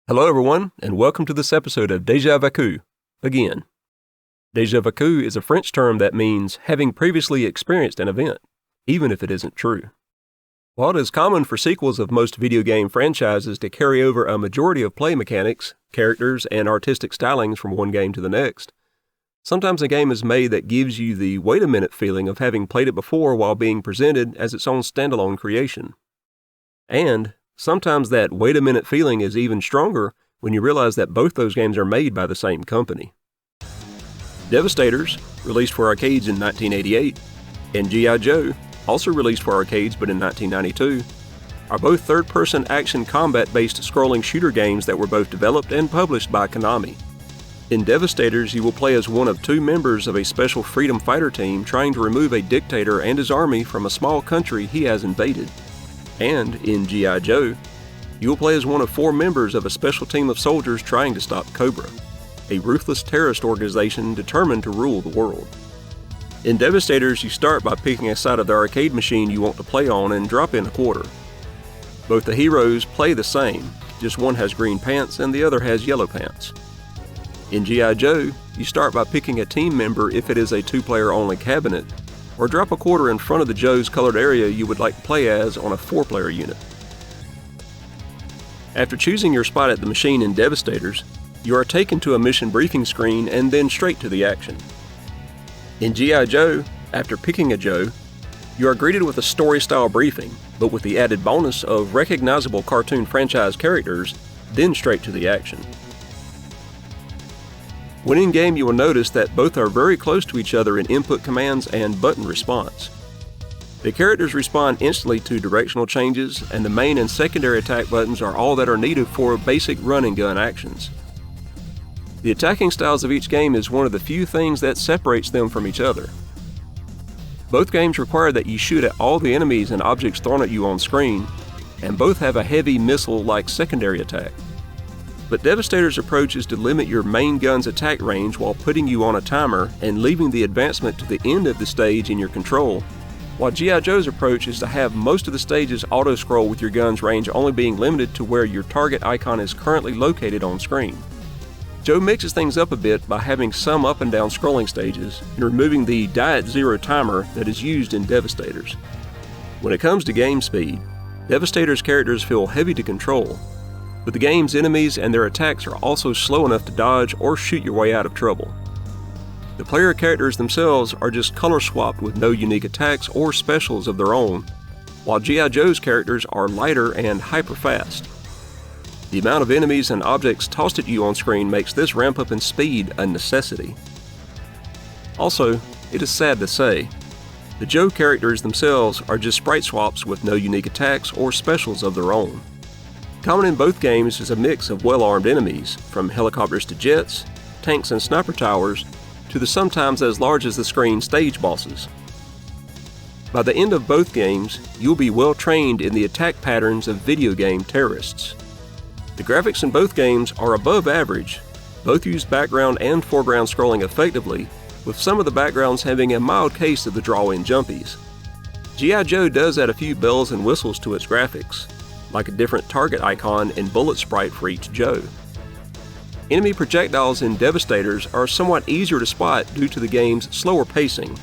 Hello everyone, and welcome to this episode of Deja Vecu. Again. Deja Vecu is a French term that means having previously experienced an event, even if it isn't true. While it is common for sequels of most video game franchises to carry over a majority of play mechanics, characters, and artistic stylings from one game to the next, sometimes a game is made that gives you the wait a minute feeling of having played it before while being presented as its own standalone creation. And sometimes that wait a minute feeling is even stronger when you realize that both those games are made by the same company. Devastators, released for arcades in 1988, and G.I. Joe, also released for arcades but in 1992, are both third-person action combat-based scrolling shooter games that were both developed and published by Konami. In Devastators, you will play as one of two members of a special freedom fighter team trying to remove a dictator and his army from a small country he has invaded. And in G.I. Joe, you will play as one of four members of a special team of soldiers trying to stop Cobra, a ruthless terrorist organization determined to rule the world. In Devastators, you start by picking a side of the arcade machine you want to play on and drop in a quarter. Both the heroes play the same, just one has green pants and the other has yellow pants. In G.I. Joe, you start by picking a team member if it is a two-player only cabinet, or drop a quarter in front of the Joe's colored area you would like to play as on a four-player unit. After choosing your spot at the machine in Devastators, you are taken to a mission briefing screen and then straight to the action. In G.I. Joe, after picking a Joe, you are greeted with a story-style briefing, but with the added bonus of recognizable cartoon franchise characters, then straight to the action. When in-game, you will notice that both are very close to each other in input commands and button response. The characters respond instantly to directional changes, and the main and secondary attack buttons are all that are needed for basic run and gun actions. The attacking styles of each game is one of the few things that separates them from each other. Both games require that you shoot at all the enemies and objects thrown at you on screen, and both have a heavy missile-like secondary attack. But Devastator's approach is to limit your main gun's attack range while putting you on a timer and leaving the advancement to the end of the stage in your control, while G.I. Joe's approach is to have most of the stages auto-scroll with your gun's range only being limited to where your target icon is currently located on screen. Joe mixes things up a bit by having some up and down scrolling stages and removing the D.A.T timer that is used in Devastators. When it comes to game speed, Devastator's characters feel heavy to control, but the game's enemies and their attacks are also slow enough to dodge or shoot your way out of trouble. The player characters themselves are just color swapped with no unique attacks or specials of their own, while G.I. Joe's characters are lighter and hyper fast. The amount of enemies and objects tossed at you on screen makes this ramp up in speed a necessity. Also, it is sad to say, the Joe characters themselves are just sprite swaps with no unique attacks or specials of their own. Common in both games is a mix of well-armed enemies, from helicopters to jets, tanks and sniper towers, to the sometimes as large as the screen stage bosses. By the end of both games, you'll be well trained in the attack patterns of video game terrorists. The graphics in both games are above average, both use background and foreground scrolling effectively, with some of the backgrounds having a mild case of the draw-in jumpies. G.I. Joe does add a few bells and whistles to its graphics, like a different target icon and bullet sprite for each Joe. Enemy projectiles in Devastators are somewhat easier to spot due to the game's slower pacing,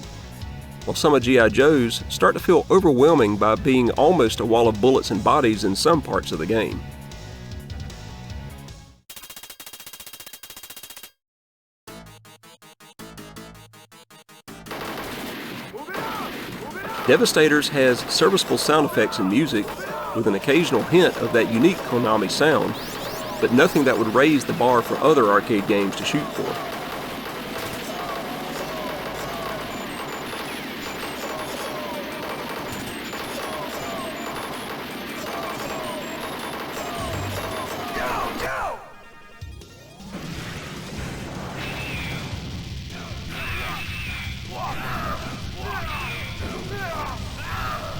while some of G.I. Joe's start to feel overwhelming by being almost a wall of bullets and bodies in some parts of the game. Devastators has serviceable sound effects and music, with an occasional hint of that unique Konami sound, but nothing that would raise the bar for other arcade games to shoot for.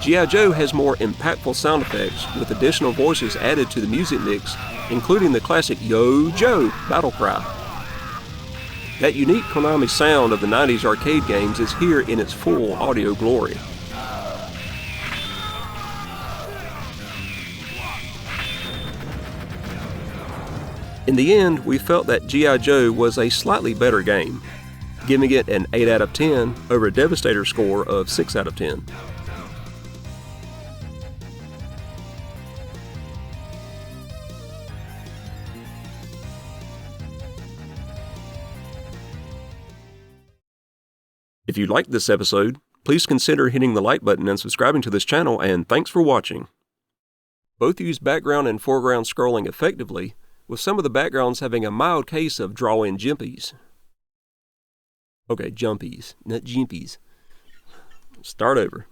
G.I. Joe has more impactful sound effects with additional voices added to the music mix, including the classic Yo Joe battle cry. That unique Konami sound of the 90s arcade games is here in its full audio glory. In the end, we felt that G.I. Joe was a slightly better game, giving it an 8 out of 10 over a Devastator score of 6 out of 10. If you liked this episode, please consider hitting the like button and subscribing to this channel, and thanks for watching. Both use background and foreground scrolling effectively, with some of the backgrounds having a mild case of draw-in jumpies. Okay, jumpies, not jimpies. Start over.